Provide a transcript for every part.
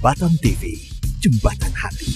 Jembatan TV, Jembatan Hati.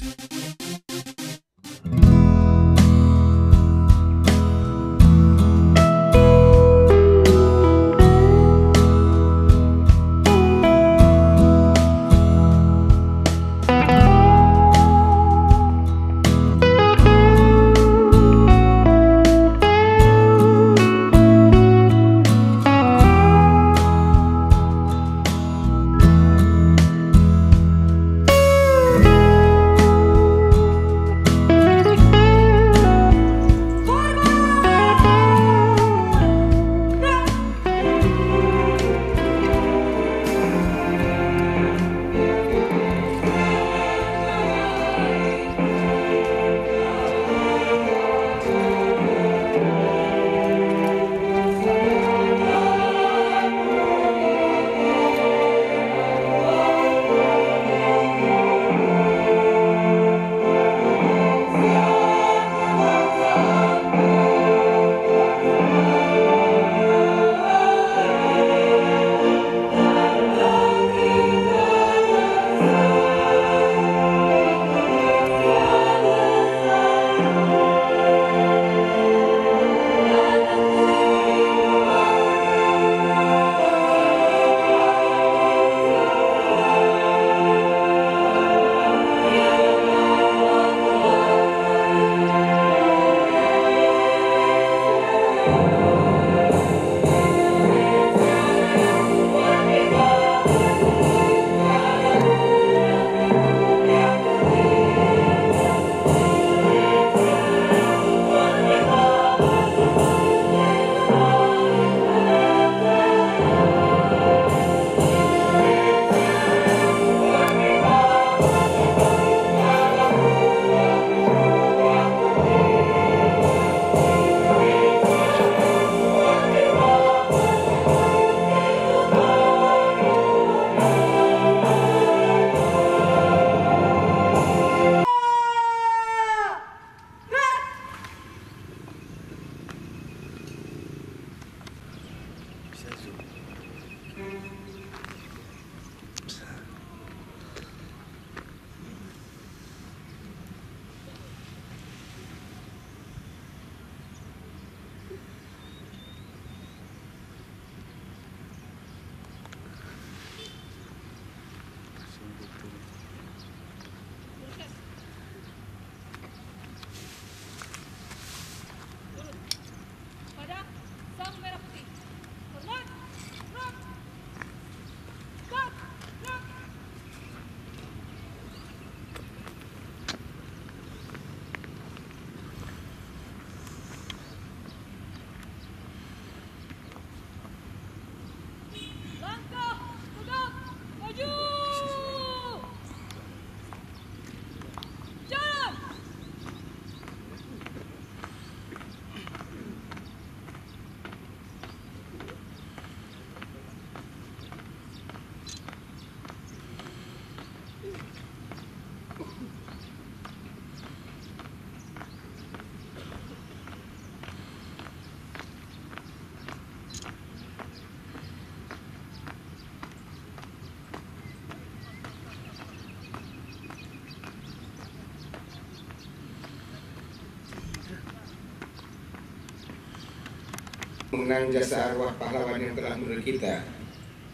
Mengenang jasa arwah pahlawan yang telah menolong kita,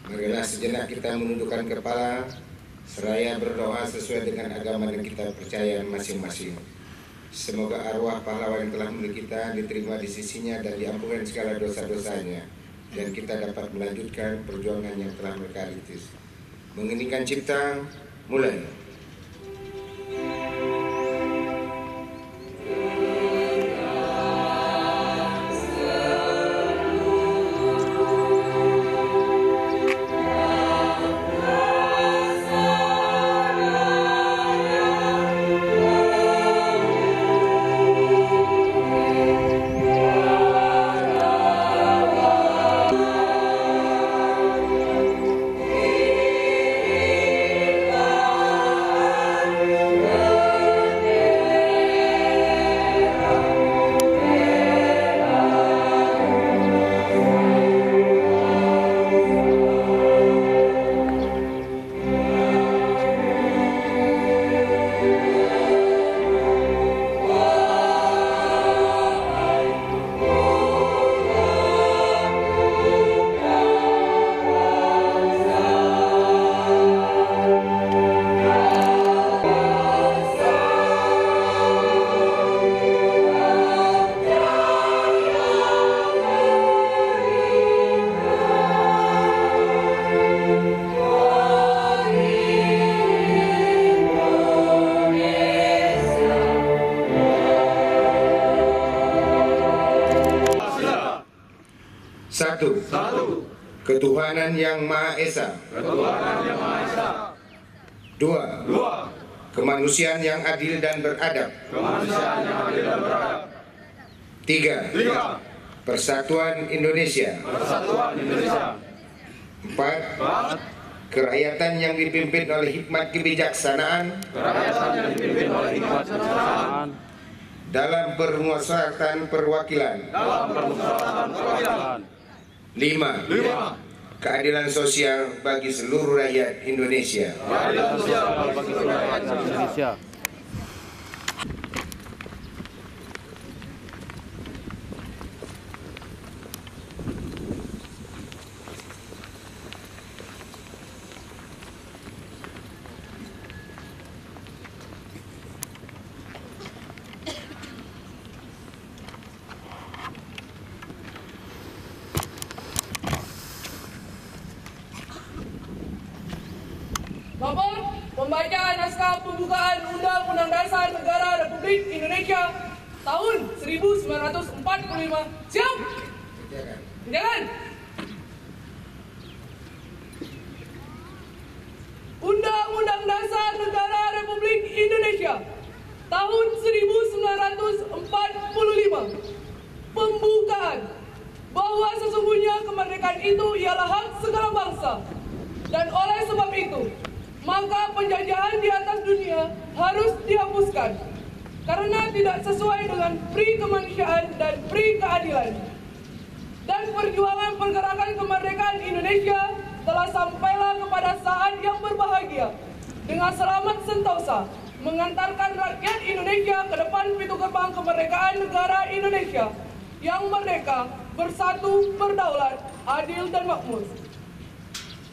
marilah sejenak kita menundukkan kepala seraya berdoa sesuai dengan agama yang kita percaya masing-masing. Semoga arwah pahlawan yang telah menolong kita diterima di sisinya dan diampunkan segala dosa-dosanya, dan kita dapat melanjutkan perjuangan yang telah mereka rintis. Mengeningkan cipta, mulai. Satu. Ketuhanan Yang Maha Esa. Dua. Kemanusiaan yang adil dan beradab. Tiga. Persatuan Indonesia. Empat. Kerakyatan yang dipimpin oleh hikmat kebijaksanaan dalam permusyawaratan perwakilan. Lima. Keadilan sosial bagi seluruh rakyat Indonesia. Nomor pembacaan naskah pembukaan Undang-Undang Dasar Negara Republik Indonesia tahun 1945. Siap? Jalan. Undang-Undang Dasar Negara Republik Indonesia tahun 1945. Pembukaan bahwa sesungguhnya kemerdekaan itu ialah hak segala bangsa, dan oleh sebab itu maka penjajahan di atas dunia harus dihapuskan karena tidak sesuai dengan pri kemanusiaan dan pri keadilan. Dan perjuangan pergerakan kemerdekaan Indonesia telah sampailah kepada saat yang berbahagia dengan selamat sentosa mengantarkan rakyat Indonesia ke depan pintu gerbang kemerdekaan negara Indonesia yang merdeka, bersatu, berdaulat, adil dan makmur.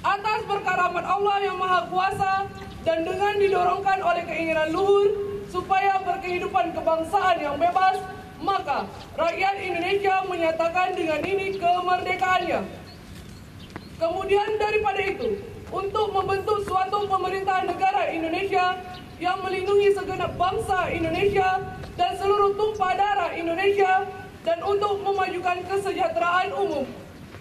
Atas berkaramat Allah yang Maha Kuasa dan dengan didorongkan oleh keinginan luhur supaya berkehidupan kebangsaan yang bebas, maka rakyat Indonesia menyatakan dengan ini kemerdekaannya. Kemudian daripada itu, untuk membentuk suatu pemerintahan negara Indonesia yang melindungi segenap bangsa Indonesia dan seluruh tumpah darah Indonesia, dan untuk memajukan kesejahteraan umum,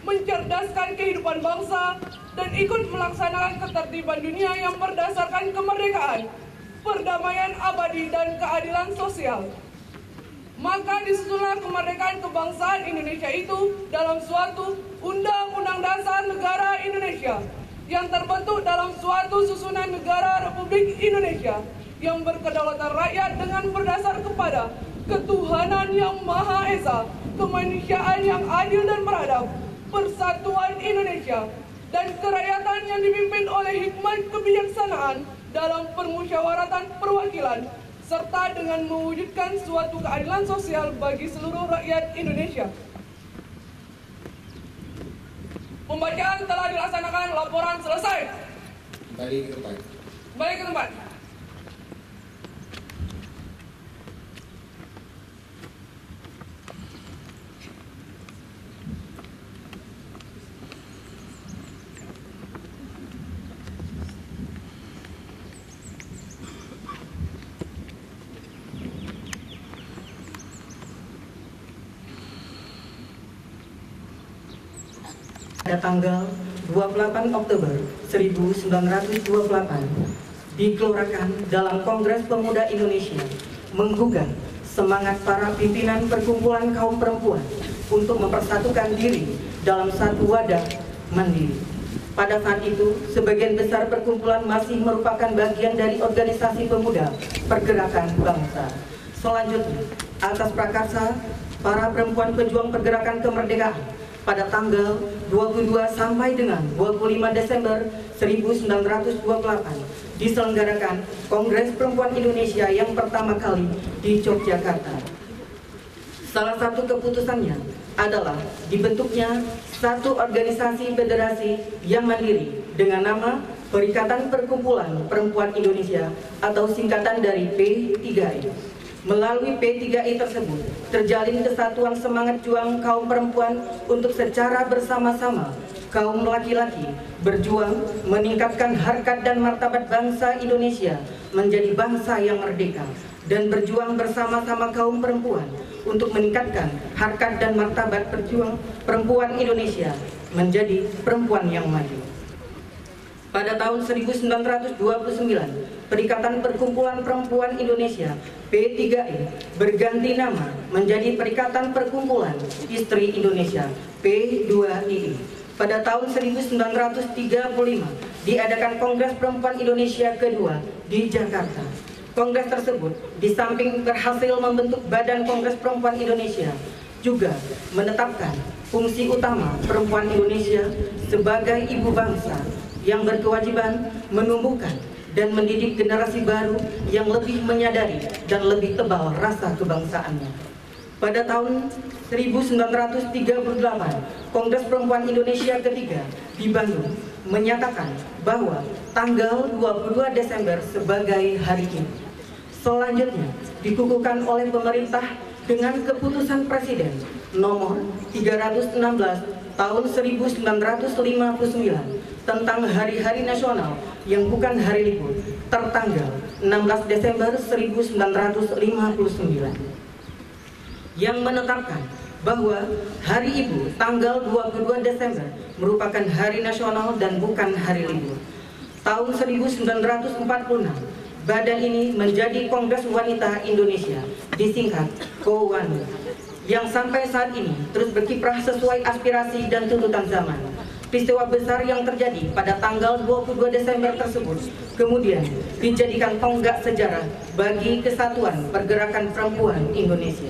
mencerdaskan kehidupan bangsa, dan ikut melaksanakan ketertiban dunia yang berdasarkan kemerdekaan, perdamaian abadi, dan keadilan sosial. Maka disusunlah kemerdekaan kebangsaan Indonesia itu dalam suatu Undang-Undang Dasar Negara Indonesia yang terbentuk dalam suatu susunan negara Republik Indonesia yang berkedaulatan rakyat dengan berdasar kepada ketuhanan yang Maha Esa, kemanusiaan yang adil dan beradab, persatuan Indonesia, dan kerakyatan yang dipimpin oleh hikmat kebijaksanaan dalam permusyawaratan perwakilan, serta dengan mewujudkan suatu keadilan sosial bagi seluruh rakyat Indonesia. Pembacaan telah dilaksanakan, laporan selesai. Kembali ke tempat. Kembali ke tempat. Pada tanggal 28 Oktober 1928 dikeluarkan dalam Kongres Pemuda Indonesia menggugah semangat para pimpinan perkumpulan kaum perempuan untuk mempersatukan diri dalam satu wadah mandiri. Pada saat itu, sebagian besar perkumpulan masih merupakan bagian dari organisasi pemuda pergerakan bangsa. Selanjutnya, atas prakarsa para perempuan pejuang pergerakan kemerdekaan, pada tanggal 22 sampai dengan 25 Desember 1928 diselenggarakan Kongres Perempuan Indonesia yang pertama kali di Yogyakarta. Salah satu keputusannya adalah dibentuknya satu organisasi federasi yang mandiri dengan nama Perikatan Perkumpulan Perempuan Indonesia atau singkatan dari P3I. Melalui P3I tersebut, terjalin kesatuan semangat juang kaum perempuan untuk secara bersama-sama kaum laki-laki berjuang meningkatkan harkat dan martabat bangsa Indonesia menjadi bangsa yang merdeka, dan berjuang bersama-sama kaum perempuan untuk meningkatkan harkat dan martabat perempuan Indonesia menjadi perempuan yang maju. Pada tahun 1929, Perikatan Perkumpulan Perempuan Indonesia P3I berganti nama menjadi Perikatan Perkumpulan Istri Indonesia P2II. Pada tahun 1935 diadakan Kongres Perempuan Indonesia kedua di Jakarta. Kongres tersebut di samping berhasil membentuk Badan Kongres Perempuan Indonesia, juga menetapkan fungsi utama perempuan Indonesia sebagai ibu bangsa yang berkewajiban menumbuhkan dan mendidik generasi baru yang lebih menyadari dan lebih tebal rasa kebangsaannya. Pada tahun 1938, Kongres Perempuan Indonesia ketiga di Bandung menyatakan bahwa tanggal 22 Desember sebagai hari ibu. Selanjutnya dikukuhkan oleh pemerintah dengan keputusan Presiden nomor 316 tahun 1959 tentang hari-hari nasional yang bukan hari libur tertanggal 16 Desember 1959 yang menetapkan bahwa Hari Ibu tanggal 22 Desember merupakan hari nasional dan bukan hari libur. Tahun 1946, badan ini menjadi Kongres Wanita Indonesia, disingkat KOWANU, yang sampai saat ini terus berkiprah sesuai aspirasi dan tuntutan zaman. Peristiwa besar yang terjadi pada tanggal 22 Desember tersebut kemudian dijadikan tonggak sejarah bagi kesatuan pergerakan perempuan Indonesia.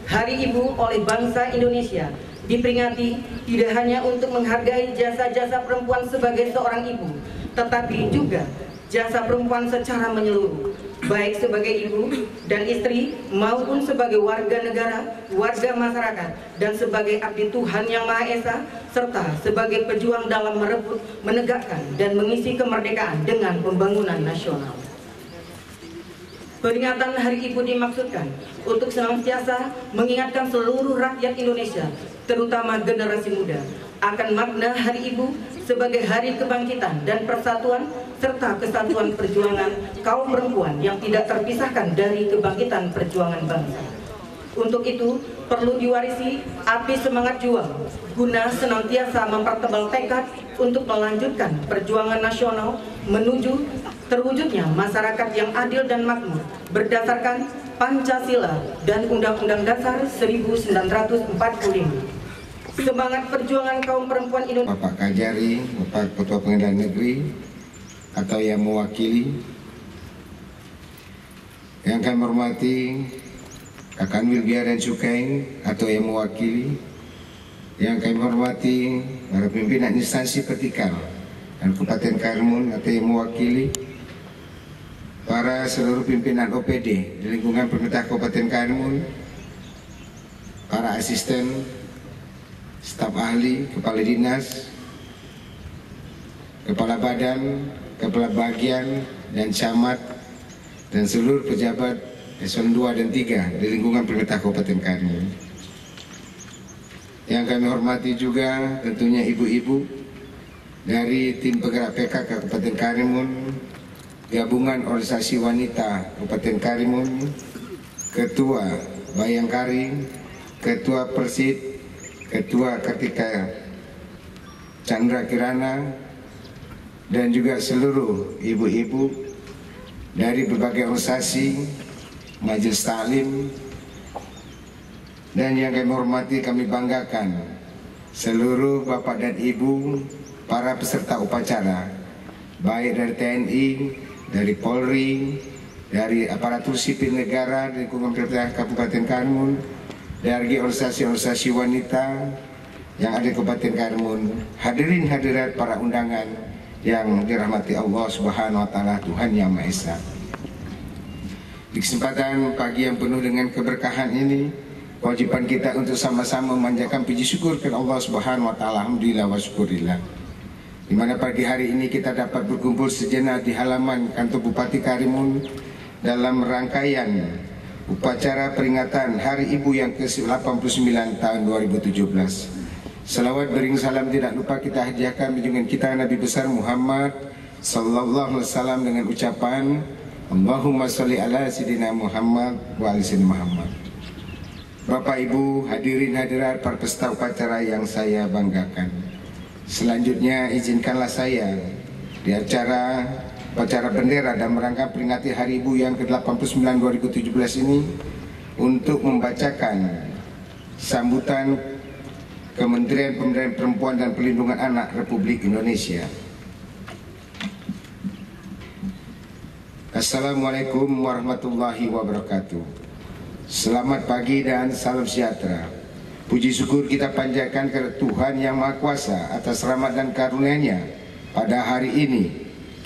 Hari Ibu oleh bangsa Indonesia diperingati tidak hanya untuk menghargai jasa-jasa perempuan sebagai seorang ibu, tetapi juga jasa perempuan secara menyeluruh, baik sebagai ibu dan istri maupun sebagai warga negara, warga masyarakat, dan sebagai abdi Tuhan Yang Maha Esa, serta sebagai pejuang dalam merebut, menegakkan, dan mengisi kemerdekaan dengan pembangunan nasional. Peringatan Hari Ibu dimaksudkan untuk senantiasa mengingatkan seluruh rakyat Indonesia, terutama generasi muda, akan makna Hari Ibu sebagai hari kebangkitan dan persatuan serta kesatuan perjuangan kaum perempuan yang tidak terpisahkan dari kebangkitan perjuangan bangsa. Untuk itu perlu diwarisi api semangat juang guna senantiasa mempertebal tekad untuk melanjutkan perjuangan nasional menuju terwujudnya masyarakat yang adil dan makmur berdasarkan Pancasila dan Undang-Undang Dasar 1945. Semangat perjuangan kaum perempuan Indonesia. Bapak Kajari, Bapak Ketua Pengadilan Negeri atau yang mewakili, yang kami hormati Kakak Wilbiar dan Cukai atau yang mewakili, yang kami hormati para pimpinan instansi vertikal dan Kabupaten Karimun atau yang mewakili, para seluruh pimpinan OPD di lingkungan pemerintah Kabupaten Karimun, para asisten, staf ahli, kepala dinas, kepala badan, kepala bagian, dan camat, dan seluruh pejabat eselon 2 dan 3 di lingkungan pemerintah Kabupaten Karimun. Yang kami hormati juga tentunya ibu-ibu dari tim penggerak PKK Kabupaten Karimun, Gabungan Organisasi Wanita Kabupaten Karimun, Ketua Bayangkari, Ketua Persid, Ketua Kartika Chandra Kirana, dan juga seluruh ibu-ibu dari berbagai organisasi, majelis taklim, dan yang kami hormati, kami banggakan seluruh bapak dan ibu para peserta upacara, baik dari TNI, dari Polri, dari aparatur sipil negara di lingkungan pemerintah Kabupaten Karimun, dari organisasi-organisasi wanita yang ada di Kabupaten Karimun, hadirin hadirat para undangan yang dirahmati Allah Subhanahu wa Ta'ala, Tuhan Yang Maha Esa. Di kesempatan pagi yang penuh dengan keberkahan ini, kewajiban kita untuk sama-sama memanjatkan puji syukur kepada Allah Subhanahu wa Ta'ala. Alhamdulillah wa syukurillah. Di mana pagi hari ini kita dapat berkumpul sejenak di halaman kantor Bupati Karimun dalam rangkaian upacara peringatan Hari Ibu yang ke-89 tahun 2017. Salawat bering salam tidak lupa kita hadiahkan junjungan kita Nabi besar Muhammad sallallahu alaihi wasallam dengan ucapan Allahumma sholli ala Sayyidina Muhammad wa ali Sayyidina Muhammad. Bapak Ibu hadirin hadirat para peserta upacara yang saya banggakan, selanjutnya izinkanlah saya di acara upacara bendera dan merangka peringati Hari Ibu yang ke-89 2017 ini untuk membacakan sambutan Kementerian Pemberdayaan Perempuan dan Perlindungan Anak Republik Indonesia. Assalamualaikum warahmatullahi wabarakatuh. Selamat pagi dan salam sejahtera. Puji syukur kita panjatkan kepada Tuhan Yang Maha Kuasa atas rahmat dan karunia-Nya. Pada hari ini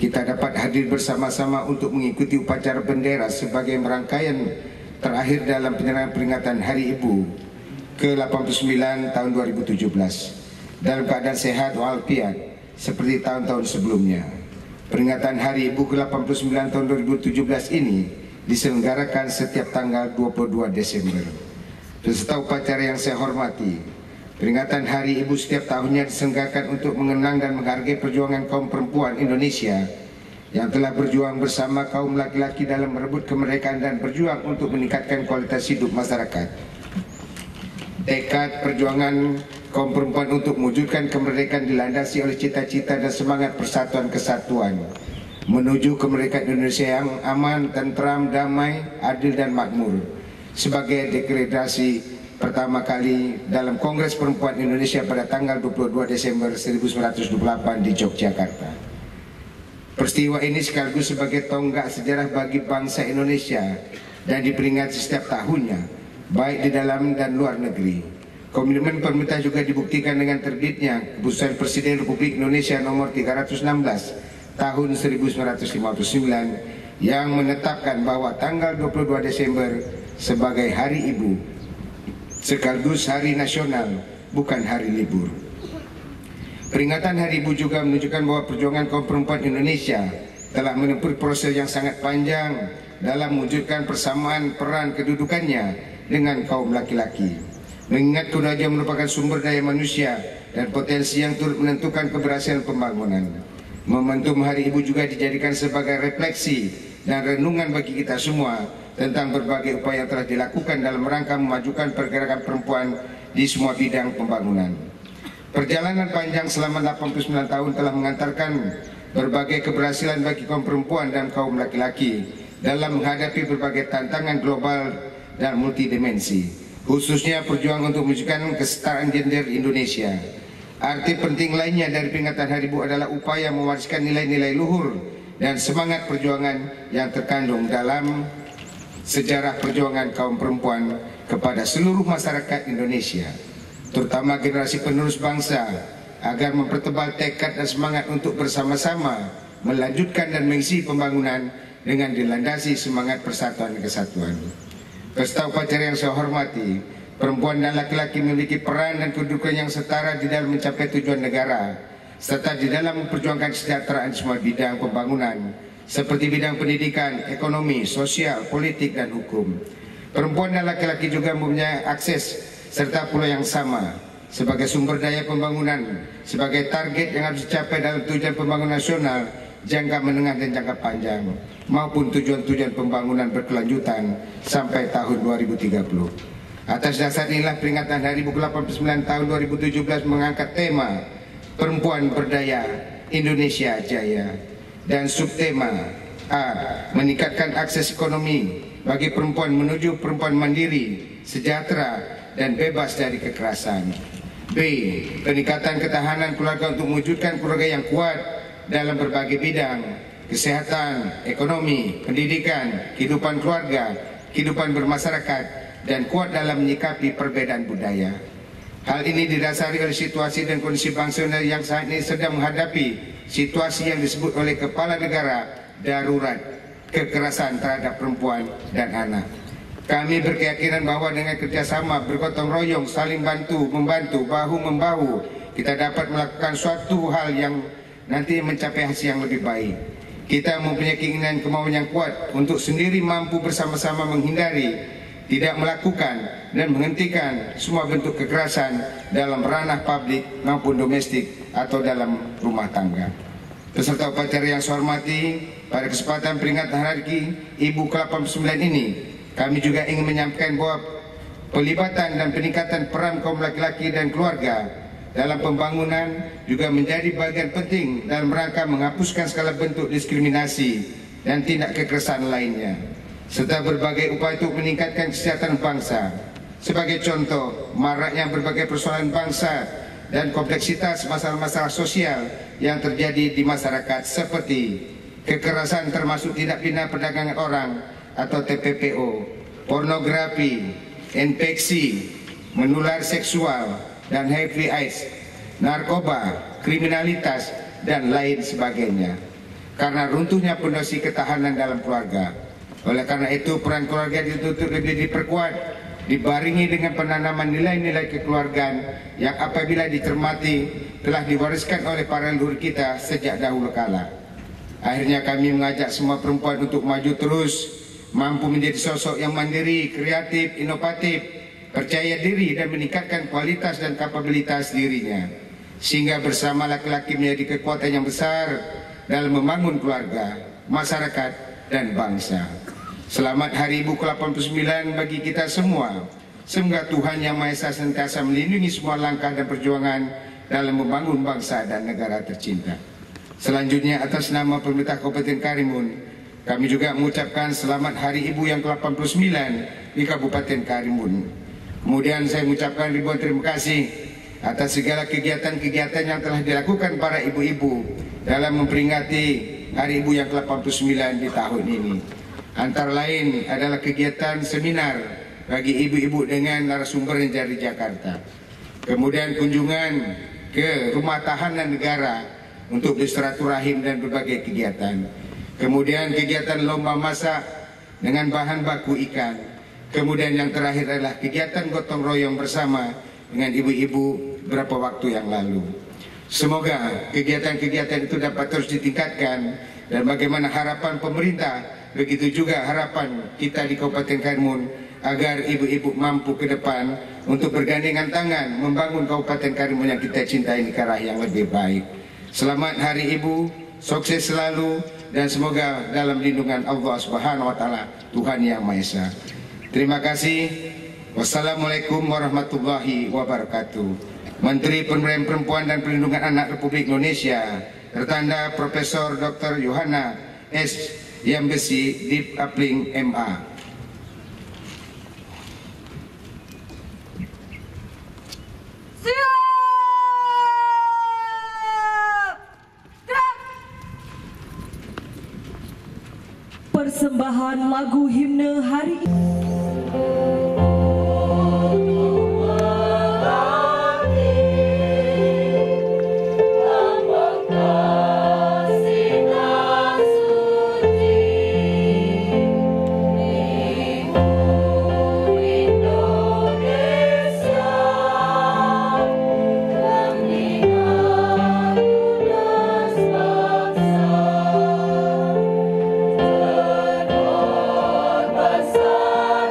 kita dapat hadir bersama-sama untuk mengikuti upacara bendera sebagai rangkaian terakhir dalam penyerahan peringatan Hari Ibu ke-89 tahun 2017 dalam keadaan sehat walafiat seperti tahun-tahun sebelumnya. Peringatan Hari Ibu ke-89 tahun 2017 ini diselenggarakan setiap tanggal 22 Desember. Peserta upacara yang saya hormati, peringatan Hari Ibu setiap tahunnya diselenggarakan untuk mengenang dan menghargai perjuangan kaum perempuan Indonesia yang telah berjuang bersama kaum laki-laki dalam merebut kemerdekaan dan berjuang untuk meningkatkan kualitas hidup masyarakat. Tekad perjuangan kaum perempuan untuk mewujudkan kemerdekaan dilandasi oleh cita-cita dan semangat persatuan kesatuan menuju kemerdekaan Indonesia yang aman, tentram, damai, adil dan makmur sebagai deklarasi pertama kali dalam Kongres Perempuan Indonesia pada tanggal 22 Desember 1928 di Yogyakarta. Peristiwa ini sekaligus sebagai tonggak sejarah bagi bangsa Indonesia dan diperingati setiap tahunnya baik di dalam dan luar negeri. Komitmen pemerintah juga dibuktikan dengan terbitnya Keputusan Presiden Republik Indonesia nomor 316 tahun 1959 yang menetapkan bahwa tanggal 22 Desember sebagai Hari Ibu sekaligus hari nasional, bukan hari libur. Peringatan Hari Ibu juga menunjukkan bahwa perjuangan kaum perempuan Indonesia telah menempuh proses yang sangat panjang dalam mewujudkan persamaan peran kedudukannya dengan kaum laki-laki. Mengingat keduanya merupakan sumber daya manusia dan potensi yang turut menentukan keberhasilan pembangunan. Momentum Hari Ibu juga dijadikan sebagai refleksi dan renungan bagi kita semua tentang berbagai upaya yang telah dilakukan dalam rangka memajukan pergerakan perempuan di semua bidang pembangunan. Perjalanan panjang selama 89 tahun telah mengantarkan berbagai keberhasilan bagi kaum perempuan dan kaum laki-laki dalam menghadapi berbagai tantangan global dan multidimensi, khususnya perjuangan untuk mewujudkan kesetaraan gender Indonesia. Arti penting lainnya dari peringatan Hari Ibu adalah upaya mewariskan nilai-nilai luhur dan semangat perjuangan yang terkandung dalam sejarah perjuangan kaum perempuan kepada seluruh masyarakat Indonesia, terutama generasi penerus bangsa, agar mempertebal tekad dan semangat untuk bersama-sama melanjutkan dan mengisi pembangunan dengan dilandasi semangat persatuan dan kesatuan. Peserta upacara yang saya hormati, perempuan dan laki-laki memiliki peran dan kedudukan yang setara di dalam mencapai tujuan negara, serta di dalam memperjuangkan kesejahteraan semua bidang pembangunan, seperti bidang pendidikan, ekonomi, sosial, politik, dan hukum. Perempuan dan laki-laki juga mempunyai akses serta pula yang sama sebagai sumber daya pembangunan, sebagai target yang harus dicapai dalam tujuan pembangunan nasional, jangka menengah dan jangka panjang, maupun tujuan-tujuan pembangunan berkelanjutan sampai tahun 2030. Atas dasar inilah peringatan Hari Ibu ke-89 tahun 2017 mengangkat tema Perempuan Berdaya Indonesia Jaya dan subtema A. Meningkatkan akses ekonomi bagi perempuan menuju perempuan mandiri, sejahtera, dan bebas dari kekerasan. B. Peningkatan ketahanan keluarga untuk mewujudkan keluarga yang kuat dalam berbagai bidang, kesehatan, ekonomi, pendidikan, kehidupan keluarga, kehidupan bermasyarakat, dan kuat dalam menyikapi perbedaan budaya. Hal ini didasari oleh situasi dan kondisi bangsa yang saat ini sedang menghadapi situasi yang disebut oleh Kepala Negara darurat kekerasan terhadap perempuan dan anak. Kami berkeyakinan bahwa dengan kerjasama, bergotong royong, saling membantu, bahu-membahu, kita dapat melakukan suatu hal yang nanti mencapai hasil yang lebih baik. Kita mempunyai keinginan kemauan yang kuat untuk sendiri mampu bersama-sama menghindari, tidak melakukan dan menghentikan semua bentuk kekerasan dalam ranah publik maupun domestik atau dalam rumah tangga. Peserta upacara yang saya hormati, pada kesempatan peringatan Hari Ibu ke-89 ini, kami juga ingin menyampaikan bahwa pelibatan dan peningkatan peran kaum laki-laki dan keluarga dalam pembangunan juga menjadi bagian penting dalam rangka menghapuskan segala bentuk diskriminasi dan tindak kekerasan lainnya, serta berbagai upaya untuk meningkatkan kesejahteraan bangsa. Sebagai contoh, maraknya berbagai persoalan bangsa dan kompleksitas masalah-masalah sosial yang terjadi di masyarakat seperti kekerasan termasuk tindak pidana perdagangan orang atau TPPO, pornografi, infeksi menular seksual dan HIV/AIDS, narkoba, kriminalitas dan lain sebagainya. Karena runtuhnya fondasi ketahanan dalam keluarga. Oleh karena itu peran keluarga dituntut lebih diperkuat, dibaringi dengan penanaman nilai-nilai kekeluargaan yang apabila dicermati telah diwariskan oleh para leluhur kita sejak dahulu kala. Akhirnya kami mengajak semua perempuan untuk maju terus, mampu menjadi sosok yang mandiri, kreatif, inovatif, percaya diri dan meningkatkan kualitas dan kapabilitas dirinya, sehingga bersama laki-laki menjadi kekuatan yang besar dalam membangun keluarga, masyarakat dan bangsa. Selamat Hari Ibu ke-89 bagi kita semua. Semoga Tuhan Yang Maha Esa senantiasa melindungi semua langkah dan perjuangan dalam membangun bangsa dan negara tercinta. Selanjutnya, atas nama pemerintah Kabupaten Karimun, kami juga mengucapkan selamat Hari Ibu yang ke-89 di Kabupaten Karimun. Kemudian saya mengucapkan ribuan terima kasih atas segala kegiatan-kegiatan yang telah dilakukan para ibu-ibu dalam memperingati Hari Ibu yang ke-89 di tahun ini. Antara lain adalah kegiatan seminar bagi ibu-ibu dengan narasumber yang dari Jakarta. Kemudian kunjungan ke rumah tahanan negara untuk bersilaturahim dan berbagai kegiatan. Kemudian kegiatan lomba masak dengan bahan baku ikan. Kemudian yang terakhir adalah kegiatan gotong royong bersama dengan ibu-ibu beberapa waktu yang lalu. Semoga kegiatan-kegiatan itu dapat terus ditingkatkan, dan bagaimana harapan pemerintah, begitu juga harapan kita di Kabupaten Karimun agar ibu-ibu mampu ke depan untuk bergandengan tangan membangun Kabupaten Karimun yang kita cintai ke arah yang lebih baik. Selamat Hari Ibu, sukses selalu, dan semoga dalam lindungan Allah Subhanahu wa Ta'ala, Tuhan Yang Maha Esa. Terima kasih. Wassalamualaikum warahmatullahi wabarakatuh. Menteri Pemberdayaan Perempuan dan Perlindungan Anak Republik Indonesia, tertanda Profesor Dr. Yohana S. Yambesi, Dip Apling MA. Siap! Gerak! Persembahan lagu himne hari ini. Besar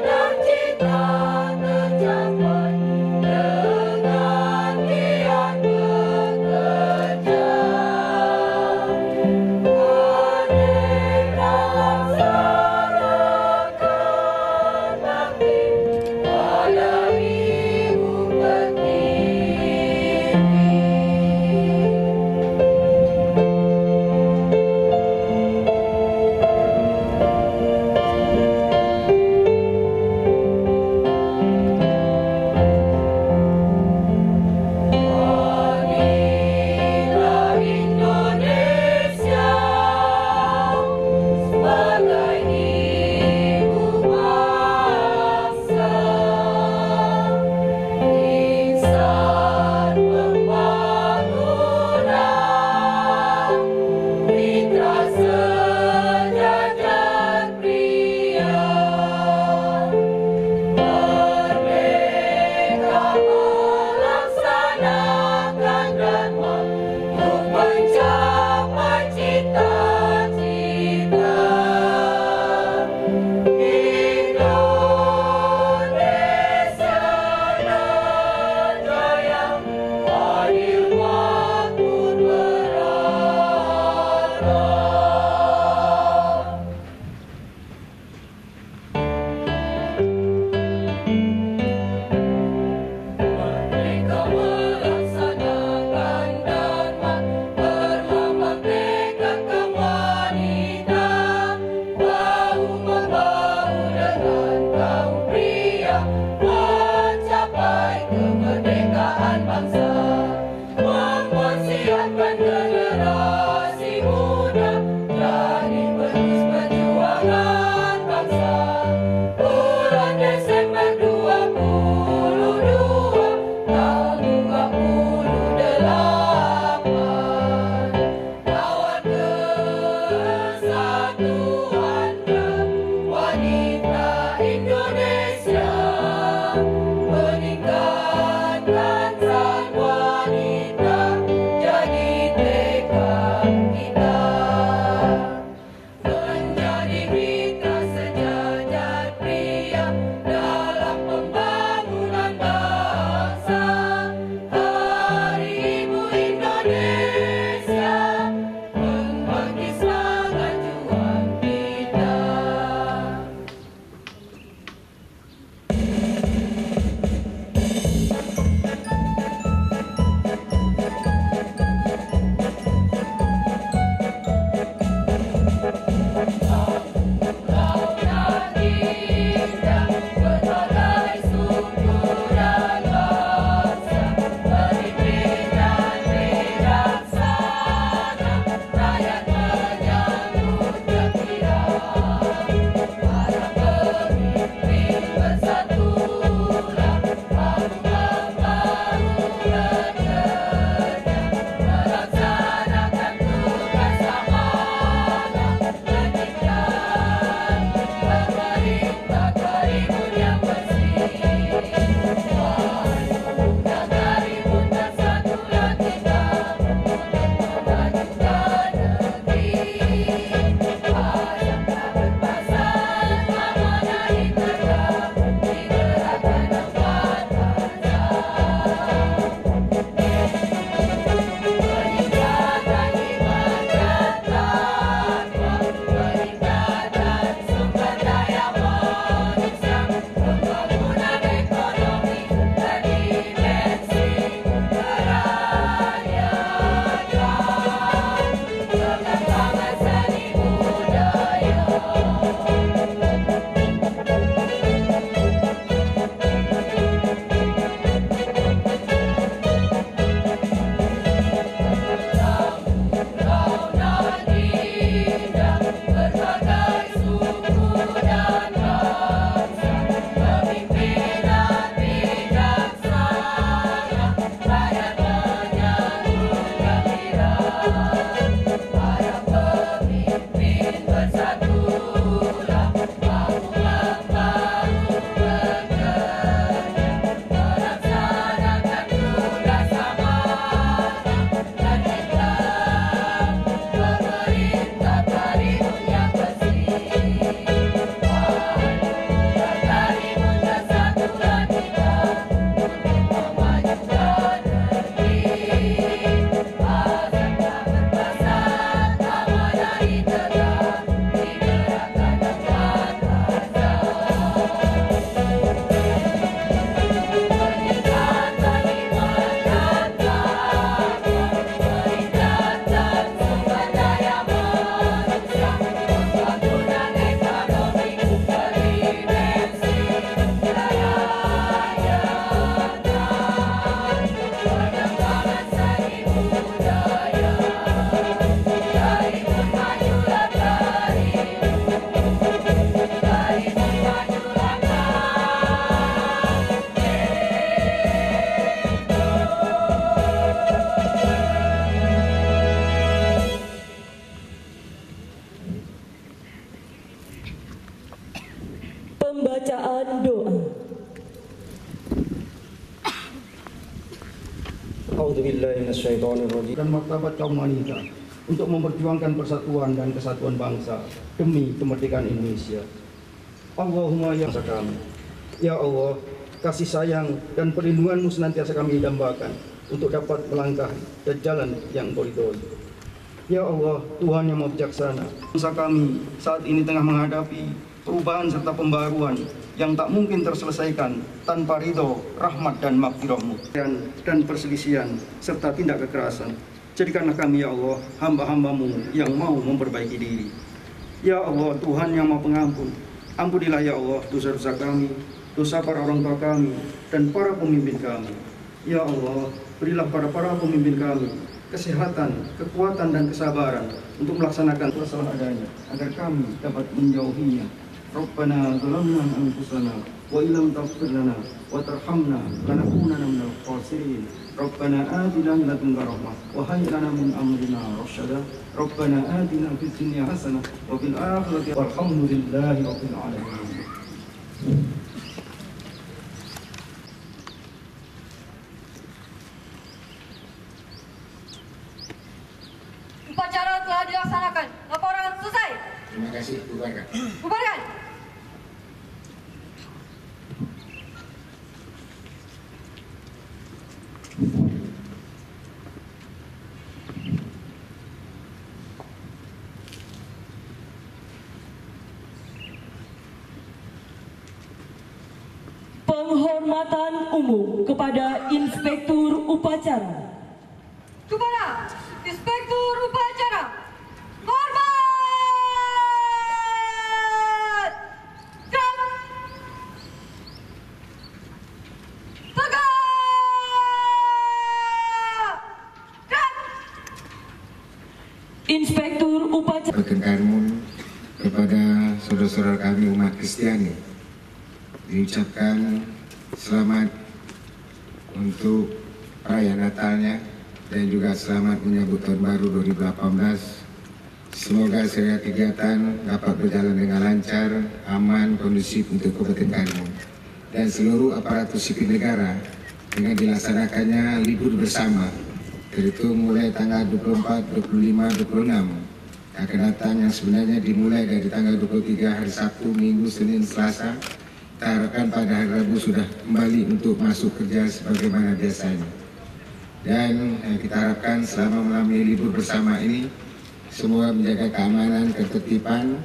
A'udzubillahi minasyaitonirrajim. Dan martabat kaum wanita untuk memperjuangkan persatuan dan kesatuan bangsa demi kemerdekaan Indonesia. Allahumma ya kami. Ya Allah, kasih sayang dan perlindungan-Mu senantiasa kami dambakan untuk dapat melangkah dan jalan yang Engkau ridhoi. Ya Allah, Tuhan yang Maha Bijaksana, bangsa kami saat ini tengah menghadapi perubahan serta pembaruan yang tak mungkin terselesaikan tanpa ridho, rahmat dan maghfirah-Mu dan perselisihan serta tindak kekerasan. Jadikanlah kami ya Allah hamba-hamba-Mu yang mau memperbaiki diri. Ya Allah, Tuhan yang Maha Pengampun, ampunilah ya Allah dosa-dosa kami, dosa para orang tua kami dan para pemimpin kami. Ya Allah, berilah pada para pemimpin kami kesehatan, kekuatan dan kesabaran untuk melaksanakan masalah adanya agar kami dapat menjauhinya. Rabbana zalamna anfusana wa illam taghfir lana wa tarhamna lanakunanna minal khasirin. Rabbana atina min ladunka rahmah wa hayyi lana min amrina rasyada. Rabbana atina fid dunya hasanah wa fil akhirati walhamdulillahi rabbil alamin. Upacara telah dilaksanakan. Laporan selesai. Terima kasih, bubarkan. Bubarkan. Penghormatan umum kepada Inspektur Upacara. Kepada Inspektur Upacara. Hormat! Gerak! Tegak! Gerak! Inspektur Upacara. Kabupaten Karimun, kepada saudara-saudara kami umat Kristiani diucapkan selamat untuk perayaan Natalnya dan juga selamat menyambut tahun baru 2018. Semoga segala kegiatan dapat berjalan dengan lancar, aman, kondusif untuk Kabupaten Karimun dan seluruh aparatur sipil negara dengan dilaksanakannya libur bersama, terhitung mulai tanggal 24, 25, 26 akan datang, yang sebenarnya dimulai dari tanggal 23 hari Sabtu, Minggu, Senin, Selasa. Kita harapkan pada hari Rabu sudah kembali untuk masuk kerja sebagaimana biasanya. Dan kita harapkan selama melalui libur bersama ini semoga menjaga keamanan, ketertiban,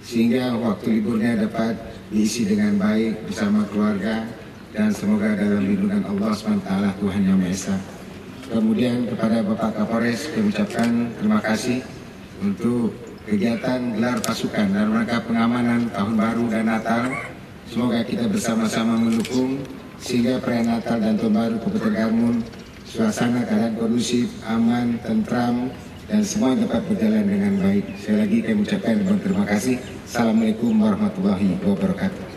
sehingga waktu liburnya dapat diisi dengan baik bersama keluarga dan semoga dalam lindungan Allah SWT, Tuhan Yang Maha Esa. Kemudian kepada Bapak Kapolres kami ucapkan terima kasih untuk kegiatan gelar pasukan dalam rangka pengamanan Tahun Baru dan Natal. Semoga kita bersama-sama mendukung sehingga perayaan Natal dan Tahun Baru Kabupaten Karimun suasana keadaan kondusif, aman, tentram, dan semua dapat berjalan dengan baik. Sekali lagi kami ucapkan terima kasih. Assalamualaikum warahmatullahi wabarakatuh.